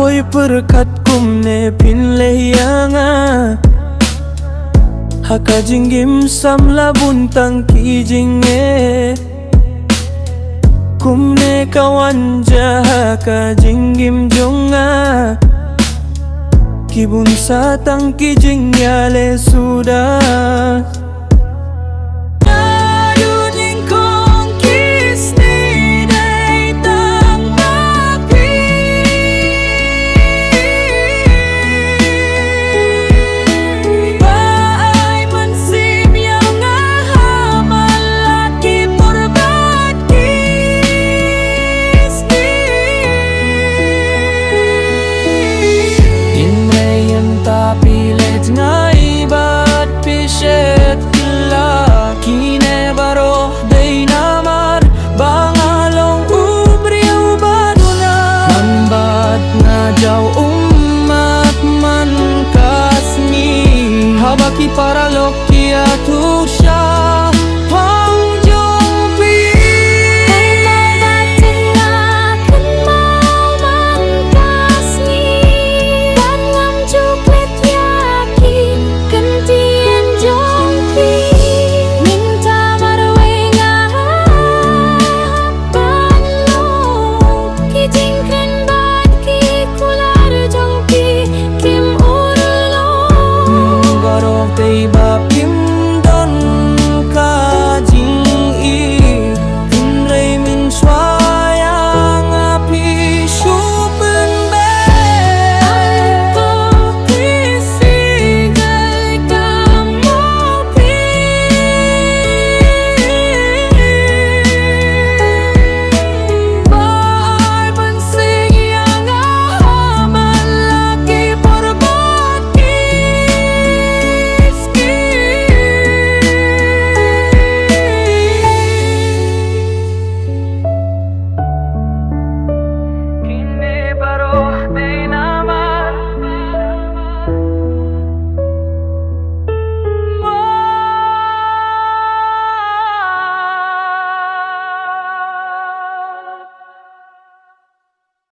pyrkhat kumne phin leyanga haka jingim samla buntang kijinge kumne kawanja haka jingim jonga kibun satang kijingyale sudah. Pilet ngai bat pishet kila kine baroh day namar bangalong ubriyaw baduna mambat na jaw umat man kasni habaki para lokya tu